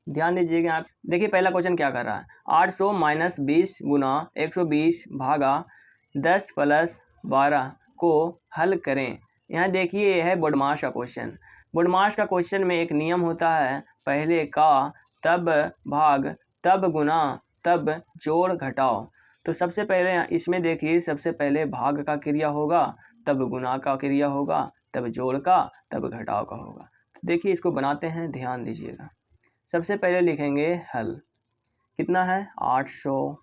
ध्यान दीजिएगा आप। देखिए पहला क्वेश्चन क्या कर रहा है, 800 माइनस 20 गुना 120 भागा 10 प्लस 12 को हल करें। यहाँ देखिए यह है बोडमास का क्वेश्चन। बोडमास का क्वेश्चन में एक नियम होता है, पहले का, तब भाग, तब गुना, तब जोड़ घटाओ। तो सबसे पहले इसमें देखिए, सबसे पहले भाग का क्रिया होगा, तब गुना का क्रिया होगा, तब जोड़ का, तब घटाव का होगा। तो देखिए इसको बनाते हैं, ध्यान दीजिएगा। सबसे पहले लिखेंगे हल, कितना है 800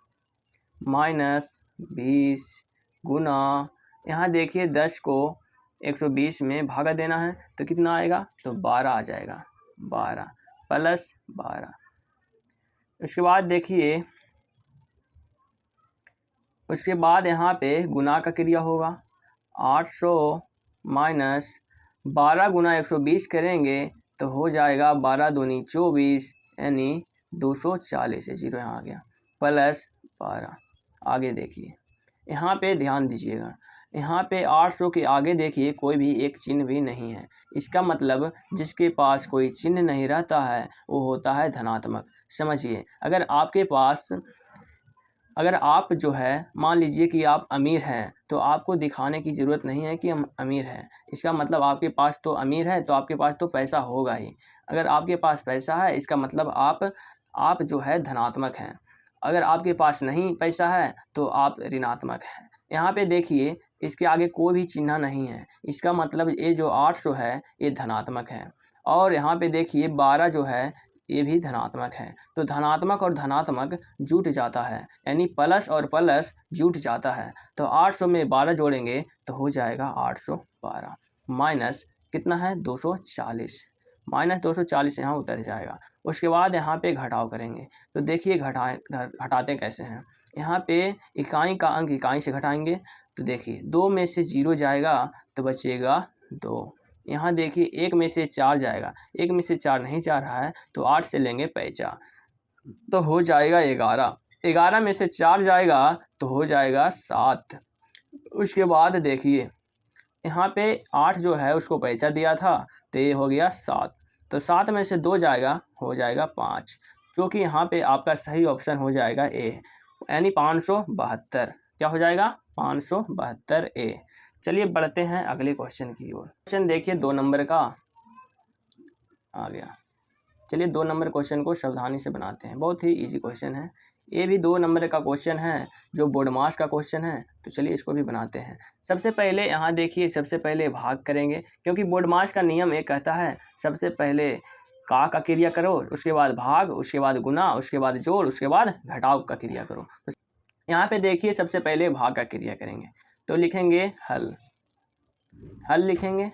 माइनस 20 गुना, यहाँ देखिए 10 को 120 में भागा देना है तो कितना आएगा, तो 12 आ जाएगा, 12 प्लस 12। उसके बाद देखिए, उसके बाद यहाँ पे गुना का क्रिया होगा, 800 माइनस 12 गुना 120 करेंगे तो हो जाएगा 12 दूनी 24 यानी 240, 0 यहाँ आ गया, प्लस 12। आगे देखिए, यहाँ पे ध्यान दीजिएगा, यहाँ पे 800 के आगे देखिए कोई भी एक चिन्ह भी नहीं है। इसका मतलब जिसके पास कोई चिन्ह नहीं रहता है वो होता है धनात्मक। समझिए, अगर आप जो है, मान लीजिए कि आप अमीर हैं तो आपको दिखाने की ज़रूरत नहीं है कि हम अमीर हैं। इसका मतलब आपके पास तो अमीर है तो आपके पास तो पैसा होगा ही। अगर आपके पास पैसा है इसका मतलब आप जो है धनात्मक हैं। अगर आपके पास नहीं पैसा है तो आप ऋणात्मक हैं। यहाँ पे देखिए इसके आगे कोई भी चिन्ह नहीं है, इसका मतलब ये जो 800 है ये धनात्मक है। और यहाँ पे देखिए 12 जो है ये भी धनात्मक है। तो धनात्मक और धनात्मक जुट जाता है, यानी प्लस और प्लस जुट जाता है। तो 800 में 12 जोड़ेंगे तो हो जाएगा 812 माइनस कितना है 240, माइनस 240 यहाँ उतर जाएगा। उसके बाद यहाँ पे घटाव करेंगे तो देखिए घटाते कैसे हैं। यहाँ पे इकाई का अंक इकाई से घटाएंगे तो देखिए 2 में से 0 जाएगा तो बचेगा 2। यहाँ देखिए 1 में से 4 जाएगा, 1 में से 4 नहीं जा रहा है तो 8 से लेंगे पैंचा तो हो जाएगा 11। 11 में से 4 जाएगा तो हो जाएगा 7। उसके बाद देखिए यहाँ पे 8 जो है उसको पैंचा दिया था तो ये हो गया 7। तो 7 में से 2 जाएगा, हो जाएगा 5, जो कि यहाँ पे आपका सही ऑप्शन हो जाएगा ए, यानी 572। क्या हो जाएगा 572 ए। चलिए बढ़ते हैं अगले क्वेश्चन की ओर। क्वेश्चन देखिए 2 नंबर का आ गया। चलिए 2 नंबर क्वेश्चन को सावधानी से बनाते हैं, बहुत ही इजी क्वेश्चन है। ये भी 2 नंबर का क्वेश्चन है जो बोडमास का क्वेश्चन है, तो चलिए इसको भी बनाते हैं। सबसे पहले यहाँ देखिए, सबसे पहले भाग करेंगे क्योंकि बोडमास का नियम ये कहता है सबसे पहले का क्रिया करो, उसके बाद भाग, उसके बाद गुना, उसके बाद जोड़, उसके बाद घटाव का क्रिया करो। तो यहाँ पे देखिए सबसे पहले भाग का क्रिया करेंगे तो लिखेंगे हल लिखेंगे।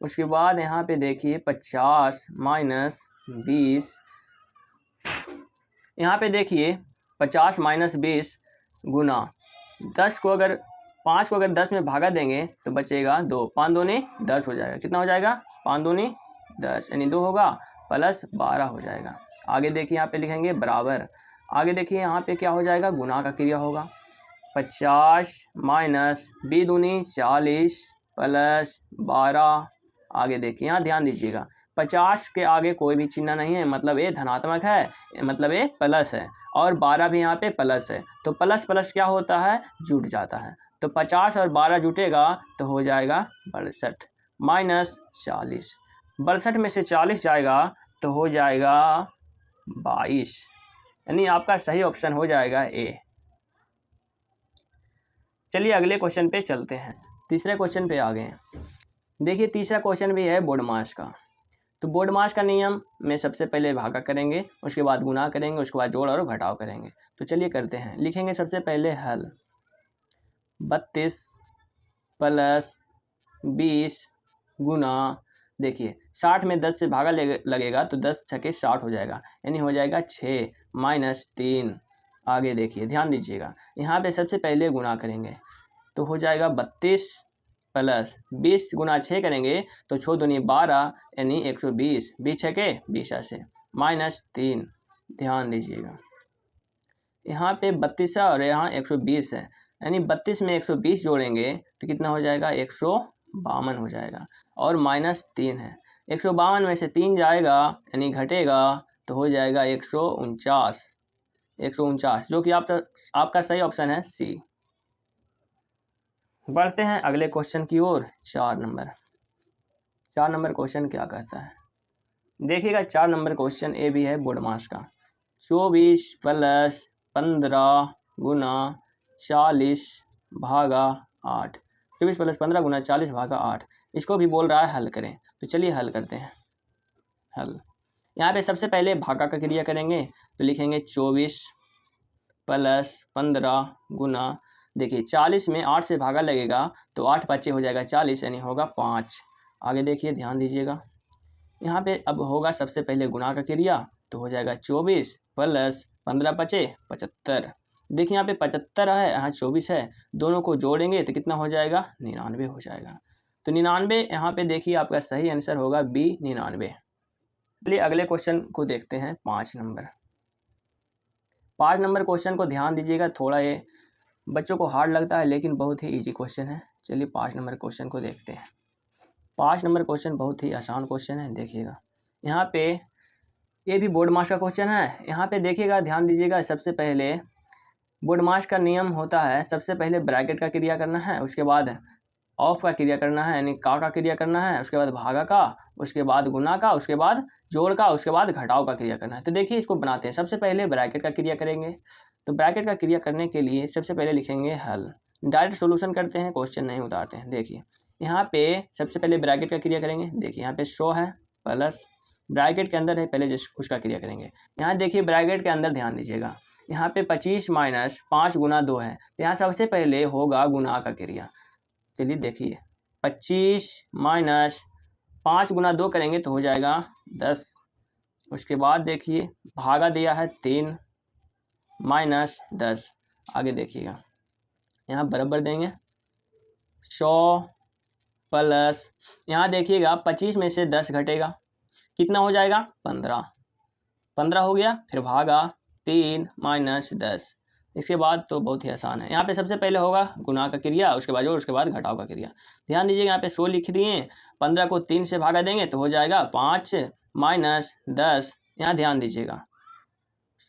उसके बाद यहाँ पे देखिए 50 माइनस 20, यहाँ पे देखिए 50 माइनस 20 गुना 5 को अगर 10 में भागा देंगे तो बचेगा 2, 5 दूनी 10 हो जाएगा। कितना हो जाएगा 5 दूनी 10 यानी 2 होगा, प्लस 12 हो जाएगा। आगे देखिए यहाँ पे लिखेंगे बराबर। आगे देखिए यहाँ पे क्या हो जाएगा, गुना का क्रिया होगा। 50 माइनस 20 दूनी 40 प्लस 12। आगे देखिए यहाँ ध्यान दीजिएगा, 50 के आगे कोई भी चिन्ह नहीं है, मतलब ये धनात्मक है, मतलब ये प्लस है, और 12 भी यहाँ पे प्लस है। तो प्लस प्लस क्या होता है, जुट जाता है। तो 50 और 12 जुटेगा तो हो जाएगा 62 माइनस 40। 62 में से 40 जाएगा तो हो जाएगा 22, यानी आपका सही ऑप्शन हो जाएगा ए। चलिए अगले क्वेश्चन पे चलते हैं, तीसरे क्वेश्चन पे आ गए। देखिए तीसरा क्वेश्चन भी है बोडमास का। तो बोडमास का नियम में सबसे पहले भागा करेंगे, उसके बाद गुना करेंगे, उसके बाद जोड़ और घटाव करेंगे। तो चलिए करते हैं। लिखेंगे सबसे पहले हल, 32 प्लस 20 गुना, देखिए 60 में 10 से भागा लगेगा तो 10 छके 60 हो जाएगा, यानी हो जाएगा 6 माइनस 3। आगे देखिए ध्यान दीजिएगा, यहाँ पे सबसे पहले गुना करेंगे तो हो जाएगा 32 प्लस 20 गुना 6 करेंगे तो 6 दूनी 12 यानी 120, 20 छके 20 ऐसे माइनस 3। ध्यान दीजिएगा यहाँ पे 32 है और यहाँ 120 है, यानी 32 में 120 जोड़ेंगे तो कितना हो जाएगा 152 हो जाएगा, और माइनस 3 है। 152 में से 3 जाएगा यानी घटेगा तो हो जाएगा 149, 149, जो कि आपका सही ऑप्शन है सी। बढ़ते हैं अगले क्वेश्चन की ओर। 4 नंबर क्वेश्चन क्या कहता है, देखिएगा 4 नंबर क्वेश्चन ए भी है बोर्ड मास का। 24 + 15 गुना 40 भागा 8, 24 + 15 गुना 40 भागा 8, इसको भी बोल रहा है हल करें। तो चलिए हल करते हैं। हल यहाँ पे सबसे पहले भागा का क्रिया करेंगे, तो लिखेंगे 24 + 15 गुना, देखिए 40 में 8 से भागा लगेगा तो 8 × 5 हो जाएगा 40, यानी होगा 5। आगे देखिए, ध्यान दीजिएगा, यहाँ पे अब होगा सबसे पहले गुना का क्रिया, तो हो जाएगा 24 + 15 × 5 = 75। देखिए यहाँ पे 75 है, यहाँ 24 है, दोनों को जोड़ेंगे तो कितना हो जाएगा, 99 हो जाएगा। तो 99 यहाँ पे देखिए आपका सही आंसर होगा बी, 99। चलिए अगले क्वेश्चन को देखते हैं। 5 नंबर क्वेश्चन को ध्यान दीजिएगा, थोड़ा ये बच्चों को हार्ड लगता है लेकिन बहुत ही इजी क्वेश्चन है। चलिए 5 नंबर क्वेश्चन को देखते हैं। 5 नंबर क्वेश्चन बहुत ही आसान क्वेश्चन है। देखिएगा यहाँ पे ये भी बोर्ड मास का क्वेश्चन है। यहाँ पे देखिएगा, ध्यान दीजिएगा, सबसे पहले बोर्ड मास का नियम होता है, सबसे पहले ब्रैकेट का क्रिया करना है, उसके बाद ऑफ का क्रिया करना है, यानी का क्रिया करना है, उसके बाद भागा का, उसके बाद गुना का, उसके बाद जोड़ का, उसके बाद घटाव का क्रिया करना है। तो देखिए इसको बनाते हैं। सबसे पहले ब्रैकेट का क्रिया करेंगे, तो ब्रैकेट का क्रिया करने के लिए सबसे पहले लिखेंगे हल। डायरेक्ट सोल्यूशन करते हैं, क्वेश्चन नहीं उतारते हैं। देखिए यहाँ पे सबसे पहले ब्रैकेट का क्रिया करेंगे, देखिए यहाँ पे 100 है प्लस ब्रैकेट के अंदर है, पहले उसका क्रिया करेंगे। यहाँ देखिए ब्रैकेट के अंदर ध्यान दीजिएगा, यहाँ पे 25 - 5 गुना 2 है, तो यहाँ सबसे पहले होगा गुना का क्रिया। चलिए देखिए 25 - 5 गुना 2 करेंगे तो हो जाएगा 10। उसके बाद देखिए भागा दिया है 3 - 10। आगे देखिएगा यहाँ बराबर देंगे 100 प्लस, यहाँ देखिएगा 25 में से 10 घटेगा, कितना हो जाएगा 15 हो गया, फिर भागा 3 - 10। इसके बाद तो बहुत ही आसान है। यहाँ पे सबसे पहले होगा गुना का क्रिया, उसके बाद जोड़, उसके बाद घटाव का क्रिया। ध्यान दीजिएगा यहाँ पे 100 लिख दिए, 15 को 3 से भागा देंगे तो हो जाएगा 5 - 10। यहाँ ध्यान दीजिएगा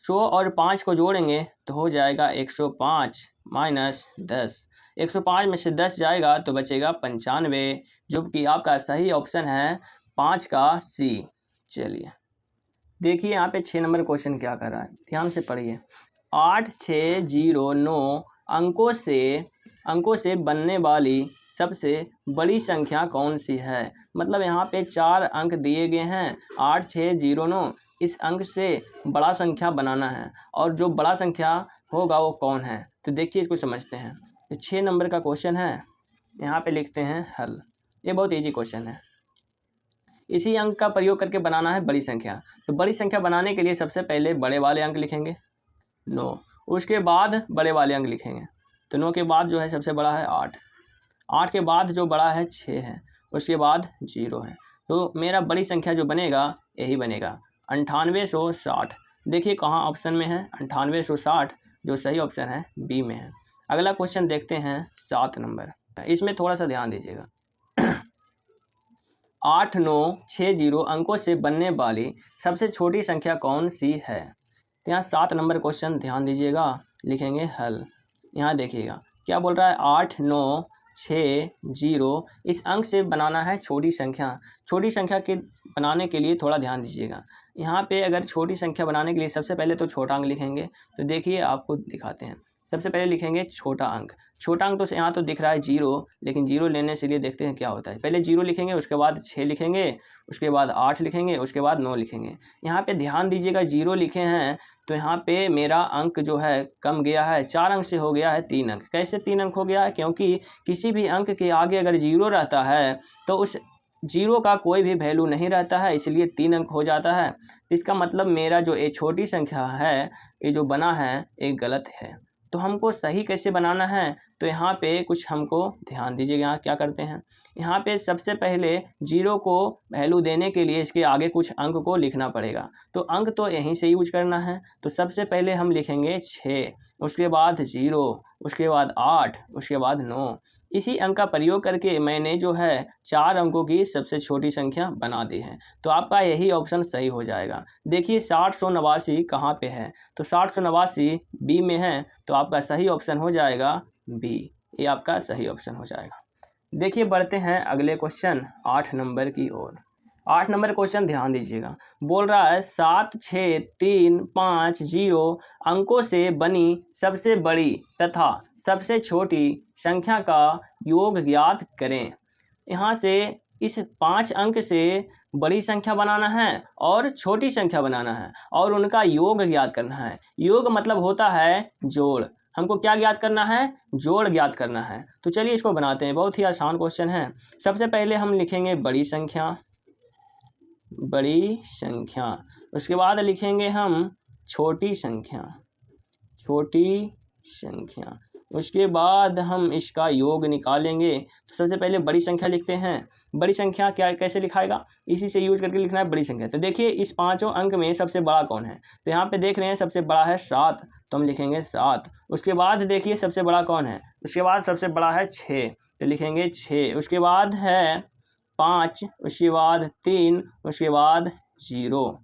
100 और 5 को जोड़ेंगे तो हो जाएगा 105 - 10। 105 में से 10 जाएगा तो बचेगा 95, जो कि आपका सही ऑप्शन है 5 का सी। चलिए देखिए यहाँ पे 6 नंबर क्वेश्चन क्या कर रहा है, ध्यान से पढ़िए। 8609 अंकों से बनने वाली सबसे बड़ी संख्या कौन सी है। मतलब यहाँ पे 4 अंक दिए गए हैं, 8609, इस अंक से बड़ा संख्या बनाना है और जो बड़ा संख्या होगा वो कौन है। तो देखिए इसको समझते हैं। तो 6 नंबर का क्वेश्चन है, यहाँ पे लिखते हैं हल। ये बहुत इजी क्वेश्चन है। इसी अंक का प्रयोग करके बनाना है बड़ी संख्या। तो बड़ी संख्या बनाने के लिए सबसे पहले बड़े वाले अंक लिखेंगे 9, उसके बाद बड़े वाले अंक लिखेंगे। तो 9 के बाद जो है सबसे बड़ा है 8, 8 के बाद जो बड़ा है 6 है, उसके बाद 0 है। तो मेरा बड़ी संख्या जो बनेगा यही बनेगा 9860। देखिए कहाँ ऑप्शन में है 9860, जो सही ऑप्शन है बी में है। अगला क्वेश्चन देखते हैं 7 नंबर, इसमें थोड़ा सा ध्यान दीजिएगा। 8960 अंकों से बनने वाली सबसे छोटी संख्या कौन सी है। तो यहाँ 7 नंबर क्वेश्चन ध्यान दीजिएगा, लिखेंगे हल। यहाँ देखिएगा क्या बोल रहा है, 8960 इस अंक से बनाना है छोटी संख्या। छोटी संख्या के बनाने के लिए थोड़ा ध्यान दीजिएगा। यहाँ पे अगर छोटी संख्या बनाने के लिए सबसे पहले तो छोटा अंक लिखेंगे। तो देखिए आपको दिखाते हैं, सबसे पहले लिखेंगे छोटा अंक। छोटा अंक तो यहाँ तो दिख रहा है 0, लेकिन 0 लेने से लिए देखते हैं क्या होता है। पहले 0 लिखेंगे, उसके बाद 6 लिखेंगे, उसके बाद 8 लिखेंगे, उसके बाद 9 लिखेंगे। यहाँ पे ध्यान दीजिएगा 0 लिखे हैं तो यहाँ पे मेरा अंक जो है कम गया है, 4 अंक से हो गया है 3 अंक। कैसे 3 अंक हो गया है, क्योंकि किसी भी अंक के आगे अगर 0 रहता है तो उस 0 का कोई भी वैल्यू नहीं रहता है, इसलिए 3 अंक हो जाता है। इसका मतलब मेरा जो ये छोटी संख्या है, ये जो बना है ये गलत है। तो हमको सही कैसे बनाना है, तो यहाँ पे कुछ हमको ध्यान दीजिएगा। यहाँ क्या करते हैं, यहाँ पे सबसे पहले 0 को वैल्यू देने के लिए इसके आगे कुछ अंक को लिखना पड़ेगा। तो अंक तो यहीं से यूज करना है। तो सबसे पहले हम लिखेंगे 6, उसके बाद 0, उसके बाद 8, उसके बाद 9। इसी अंक का प्रयोग करके मैंने जो है 4 अंकों की सबसे छोटी संख्या बना दी है। तो आपका यही ऑप्शन सही हो जाएगा। देखिए 6089 कहाँ पे है, तो 6089 बी में है, तो आपका सही ऑप्शन हो जाएगा बी। ये आपका सही ऑप्शन हो जाएगा। देखिए बढ़ते हैं अगले क्वेश्चन 8 नंबर की ओर। 8 नंबर क्वेश्चन ध्यान दीजिएगा। बोल रहा है 7, 6, 3, 5, 0 अंकों से बनी सबसे बड़ी तथा सबसे छोटी संख्या का योग ज्ञात करें। यहाँ से इस 5 अंक से बड़ी संख्या बनाना है और छोटी संख्या बनाना है और उनका योग ज्ञात करना है। योग मतलब होता है जोड़। हमको क्या ज्ञात करना है, जोड़ ज्ञात करना है। तो चलिए इसको बनाते हैं। बहुत ही आसान क्वेश्चन है। सबसे पहले हम लिखेंगे बड़ी संख्या, बड़ी संख्या। उसके बाद लिखेंगे हम छोटी संख्या, छोटी संख्या। उसके बाद हम इसका योग निकालेंगे। तो सबसे पहले बड़ी संख्या लिखते हैं। बड़ी संख्या क्या कैसे लिखाएगा, इसी से यूज करके लिखना है बड़ी संख्या। तो देखिए इस 5 अंक में सबसे बड़ा कौन है, तो यहाँ पे देख रहे हैं सबसे बड़ा है 7, तो हम लिखेंगे 7। उसके बाद देखिए सबसे बड़ा कौन है, उसके बाद सबसे बड़ा है 6, तो लिखेंगे 6। उसके बाद है 5, उसके बाद 3, उसके बाद 0।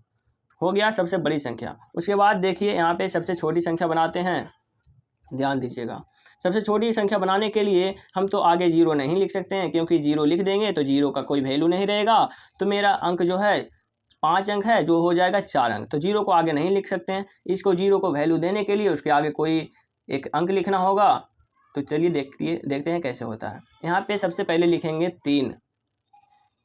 हो गया सबसे बड़ी संख्या। उसके बाद देखिए यहाँ पे सबसे छोटी संख्या बनाते हैं। ध्यान दीजिएगा, सबसे छोटी संख्या बनाने के लिए हम तो आगे 0 नहीं लिख सकते हैं, क्योंकि 0 लिख देंगे तो 0 का कोई वैल्यू नहीं रहेगा। तो मेरा अंक जो है 5 अंक है, जो हो जाएगा 4 अंक। तो 0 को आगे नहीं लिख सकते हैं। इसको 0 को वैल्यू देने के लिए उसके आगे कोई एक अंक लिखना होगा। तो चलिए देखते हैं कैसे होता है। यहाँ पे सबसे पहले लिखेंगे 3।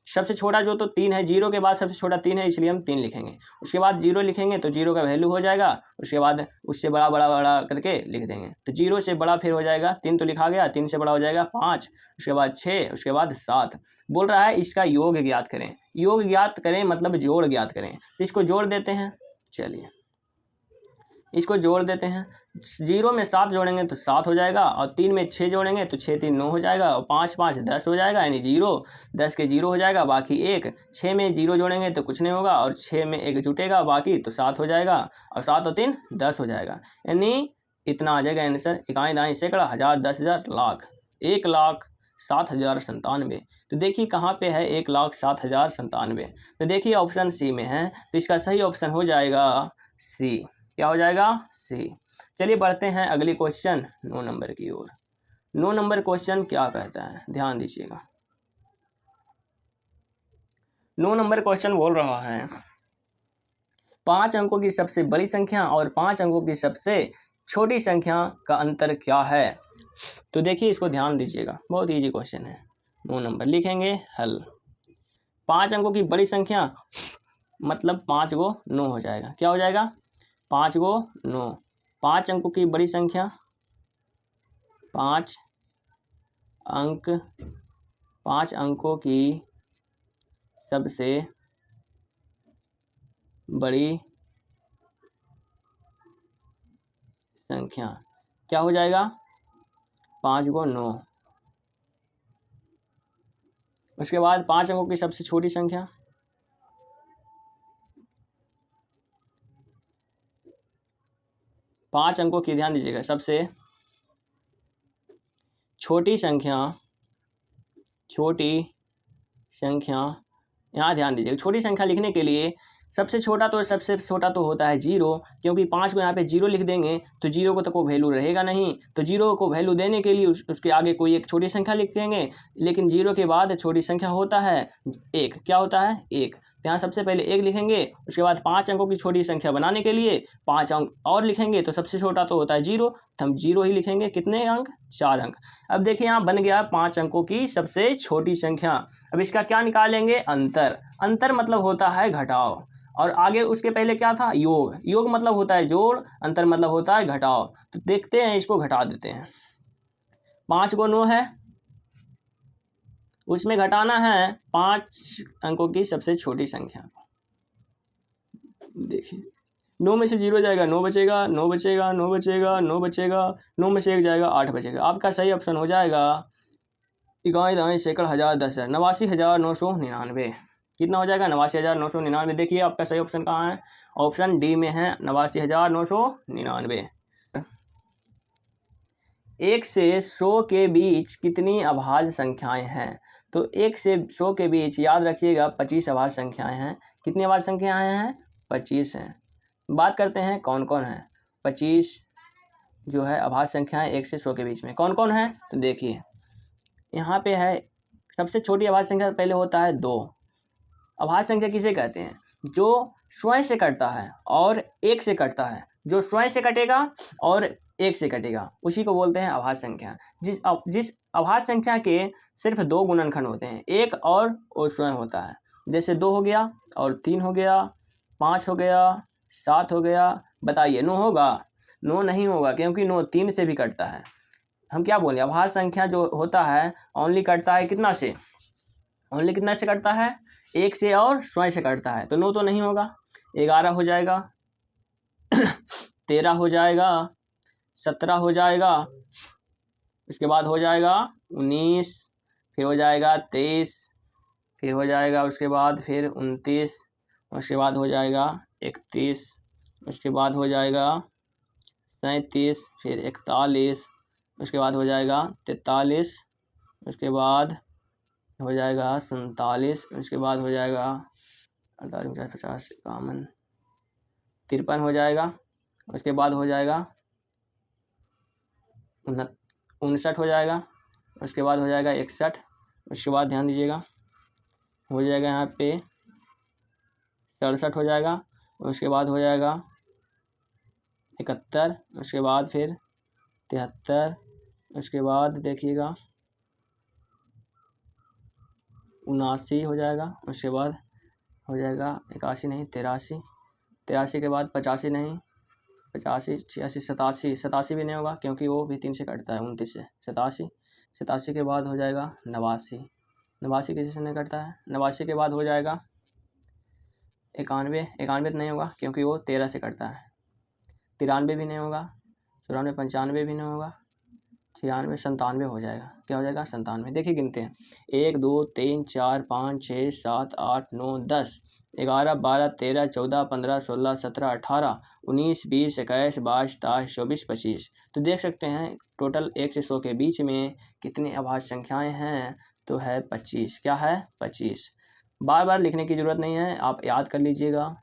सबसे छोटा जो तो 3 है, 0 के बाद सबसे छोटा 3 है, इसलिए हम 3 लिखेंगे। उसके बाद 0 लिखेंगे तो 0 का वैल्यू हो जाएगा। उसके बाद उससे बड़ा बड़ा बड़ा करके लिख देंगे। तो 0 से बड़ा फिर हो जाएगा 3, तो लिखा गया। 3 से बड़ा हो जाएगा 5, उसके बाद 6, उसके बाद 7। बोल रहा है इसका योग ज्ञात करें। योग ज्ञात करें मतलब जोड़ ज्ञात करें। तो इसको जोड़ देते हैं। चलिए इसको जोड़ देते हैं। 0 में 7 जोड़ेंगे तो 7 हो जाएगा, और 3 में 6 जोड़ेंगे तो 6 3 9 हो जाएगा, और 5 5 10 हो जाएगा, यानी 0 10 के 0 हो जाएगा, बाकी 1। 6 में 0 जोड़ेंगे तो कुछ नहीं होगा, और 6 में 1 जुटेगा, बाकी तो 7 हो जाएगा, और 7 और 3 10 हो जाएगा। यानी इतना आ जाएगा आंसर। इकाई दाई सैकड़ा हज़ार 10,000 लाख 1,07,097। तो देखिए कहाँ पे है 1,07,097। तो देखिए ऑप्शन सी में है, तो इसका सही ऑप्शन हो जाएगा सी। क्या हो जाएगा, सी। चलिए बढ़ते हैं अगली क्वेश्चन 9 नंबर की ओर। 9 नंबर क्वेश्चन क्या कहता है, ध्यान दीजिएगा। 9 नंबर क्वेश्चन बोल रहा है 5 अंकों की सबसे बड़ी संख्या और 5 अंकों की सबसे छोटी संख्या का अंतर क्या है। तो देखिए इसको ध्यान दीजिएगा, बहुत इजी क्वेश्चन है। 9 नंबर लिखेंगे हल। 5 अंकों की बड़ी संख्या मतलब 5 को 9 हो जाएगा। क्या हो जाएगा, 5 को 9। 5 अंकों की बड़ी संख्या, 5 अंकों की सबसे बड़ी संख्या क्या हो जाएगा, 5 को 9। उसके बाद 5 अंकों की सबसे छोटी संख्या, 5 अंकों की, ध्यान दीजिएगा, सबसे छोटी संख्या। यहाँ ध्यान दीजिएगा, छोटी संख्या लिखने के लिए सबसे छोटा तो होता है 0, क्योंकि 5 को यहाँ पे 0 लिख देंगे तो 0 को तो कोई वैल्यू रहेगा नहीं। तो 0 को वैल्यू देने के लिए उसके आगे कोई एक छोटी संख्या लिखेंगे, लेकिन 0 के बाद छोटी संख्या होता है 1। क्या होता है, 1। तो यहाँ सबसे पहले 1 लिखेंगे। उसके बाद 5 अंकों की छोटी संख्या बनाने के लिए 5 अंक और लिखेंगे, तो सबसे छोटा तो होता है 0, तो हम 0 ही लिखेंगे। कितने अंक, 4 अंक। अब देखिए यहाँ बन गया 5 अंकों की सबसे छोटी संख्या। अब इसका क्या निकालेंगे, अंतर। अंतर मतलब होता है घटाव, और आगे उसके पहले क्या था, योग। योग मतलब होता है जोड़, अंतर मतलब होता है घटाव। तो देखते हैं, इसको घटा देते हैं। 5 को 9 है, उसमें घटाना है 5 अंकों की सबसे छोटी संख्या। देखिए 9 में से 0 जाएगा, 9 बचेगा, 9 बचेगा, 9 बचेगा, 9 बचेगा, 9 में से 1 जाएगा, 8 बचेगा। आपका सही ऑप्शन हो जाएगा इकाई दाई सैकड़ा हज़ार 10,000 89,999। कितना हो जाएगा, 89,999। देखिए आपका सही ऑप्शन कहाँ है, ऑप्शन डी में है, 89,999। 1 से 100 के बीच कितनी अभाज्य संख्याएं हैं? तो 1 से 100 के बीच याद रखिएगा 25 अभाज्य संख्याएं हैं। कितनी अभाज्य संख्याएं हैं? 25 हैं। बात करते हैं कौन कौन है। 25 जो है अभाज्य संख्याएं 1 से 100 के बीच में कौन कौन है? तो देखिए यहाँ पे है, सबसे छोटी अभाज्य संख्या पहले होता है 2। अभाज्य संख्या किसे कहते हैं? जो स्वयं से कटता है और 1 से कटता है। जो स्वयं से कटेगा और 1 से कटेगा उसी को बोलते हैं अभाज्य संख्या। जिस अभाज्य संख्या के सिर्फ 2 गुणनखंड होते हैं, 1 और वो स्वयं होता है। जैसे 2 हो गया और 3 हो गया, 5 हो गया, 7 हो गया। बताइए 9 होगा? 9 नहीं होगा, क्योंकि 9 3 से भी कटता है। हम क्या बोले, अभाज्य संख्या जो होता है ओनली कटता है कितना से? ओनली कितना से कटता है? 1 से और स्वयं से कटता है। तो 9 तो नहीं होगा। 11 हो जाएगा 13 हो जाएगा, 17 हो जाएगा, उसके बाद हो जाएगा 19, फिर हो जाएगा 23, फिर हो जाएगा उसके बाद फिर 29, उसके बाद हो जाएगा 31, उसके बाद हो जाएगा 37, फिर 41, उसके बाद हो जाएगा 43, उसके बाद हो जाएगा 47, उसके बाद हो जाएगा 48, 50, 51, 53 हो जाएगा, उसके बाद हो जाएगा 59 हो जाएगा, उसके बाद हो जाएगा 61, उसके बाद ध्यान दीजिएगा हो जाएगा यहाँ पे 67 हो जाएगा, उसके बाद हो जाएगा 71, उसके बाद फिर 73, उसके बाद देखिएगा 79 हो जाएगा, उसके बाद हो जाएगा 81 नहीं 83, 83 के बाद 85 नहीं 85, 86, 87, 87 भी नहीं होगा क्योंकि वो भी 3 से कटता है 29 से। 87, 87 के बाद हो जाएगा 89, 89 किसी से नहीं कटता है। 89 के बाद हो जाएगा 91, 91 नहीं होगा क्योंकि वो 13 से कटता है। 93 भी नहीं होगा, 94, 95 भी नहीं होगा, 96, 97 हो जाएगा। क्या हो जाएगा? 97। देखिए गिनते हैं 1 2 3 4 5 6 7 8 9 10 11 12 13 14 15 16 17 18 19 20 21 22 23 24 25। तो देख सकते हैं टोटल 1 से 100 के बीच में कितनी अभाज्य संख्याएं हैं? तो है 25। क्या है? 25। बार बार लिखने की ज़रूरत नहीं है, आप याद कर लीजिएगा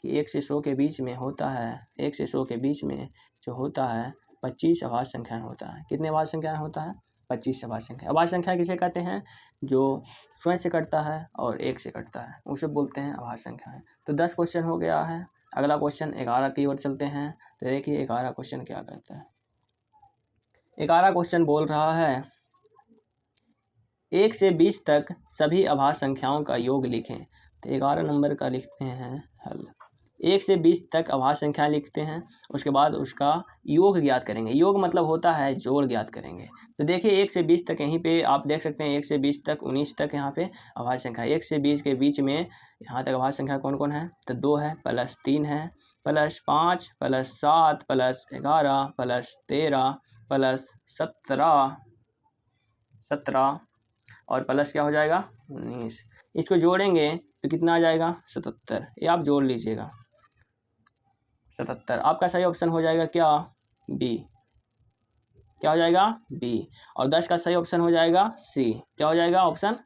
कि 1 से 100 के बीच में होता है, 1 से 100 के बीच में जो होता है 25 अभाज्य संख्याएं होता है। कितने अभाज्य संख्याएं होता है? 25 अभाज्य संख्या। अभाज्य संख्या किसे कहते हैं? जो स्वयं से कटता है और 1 से कटता है, उसे बोलते हैं अभाज्य संख्याएं। तो 10 क्वेश्चन हो गया है। अगला क्वेश्चन 11 की ओर चलते हैं। तो देखिए 11 क्वेश्चन क्या कहता है। 11 क्वेश्चन बोल रहा है 1 से 20 तक सभी अभाज्य संख्याओं का योग लिखें। तो 11 नंबर का लिखते हैं हल। 1 से 20 तक अभाज्य संख्याएं लिखते हैं, उसके बाद उसका योग ज्ञात करेंगे। योग मतलब होता है जोड़ ज्ञात करेंगे। तो देखिए 1 से 20 तक यहीं पे आप देख सकते हैं 1 से 20 तक 19 तक यहाँ पे अभाज्य संख्या। 1 से 20 के बीच में यहाँ तक अभाज्य संख्या कौन कौन है? तो 2 है, प्लस 3 है, plus 5, plus 7, plus 11, plus 13, plus 17 और प्लस क्या हो जाएगा? 19। इसको जोड़ेंगे तो कितना आ जाएगा? 77। ये आप जोड़ लीजिएगा 77। आपका सही ऑप्शन हो जाएगा क्या? बी। क्या हो जाएगा? बी। और 10 का सही ऑप्शन हो जाएगा सी। क्या हो जाएगा? Option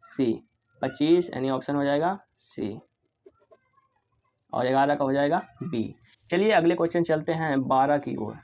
C. 25 यानी ऑप्शन हो जाएगा सी। और 11 का हो जाएगा बी। चलिए अगले क्वेश्चन चलते हैं 12 की ओर।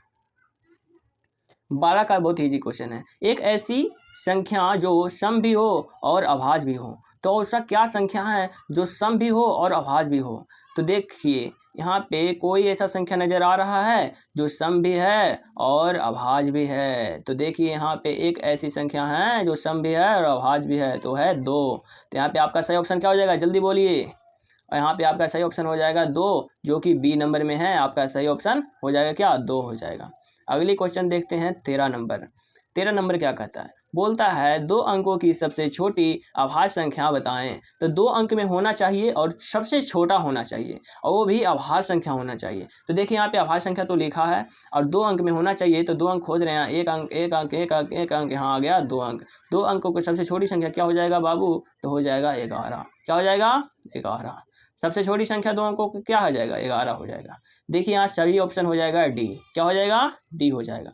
12 का बहुत इजी क्वेश्चन है। एक ऐसी संख्या जो सम भी हो और अभाज्य भी हो। तो ऐसा क्या संख्या है जो सम भी हो और अभाज्य भी हो? तो देखिए यहाँ पे कोई ऐसा संख्या नज़र आ रहा है जो सम भी है और अभाज्य भी है। तो देखिए यहाँ पे एक ऐसी संख्या है जो सम भी है और अभाज्य भी है, तो है 2। तो यहाँ पे आपका सही ऑप्शन क्या हो जाएगा? जल्दी बोलिए। और यहाँ पे आपका सही ऑप्शन हो जाएगा 2, जो कि बी नंबर में है। आपका सही ऑप्शन हो जाएगा क्या? 2 हो जाएगा। अगली क्वेश्चन देखते हैं 13 नंबर। 13 नंबर क्या कहता है? बोलता है 2 अंकों की सबसे छोटी अभाज्य संख्या बताएं। तो 2 अंक में होना चाहिए और सबसे छोटा होना चाहिए और वो भी अभाज्य संख्या होना चाहिए। तो देखिए यहाँ पे अभाज्य संख्या तो लिखा है और 2 अंक में होना चाहिए, तो 2 अंक खोज रहे हैं। एक अंक, एक अंक, एक अंक, एक अंक, यहाँ आ गया 2 अंक। 2 अंकों की सबसे छोटी संख्या क्या हो जाएगा बाबू? तो हो जाएगा 11। क्या हो जाएगा? 11। सबसे छोटी संख्या 2 अंकों की क्या हो जाएगा? 11 हो जाएगा। देखिए यहाँ सभी ऑप्शन हो जाएगा डी। क्या हो जाएगा? डी हो जाएगा।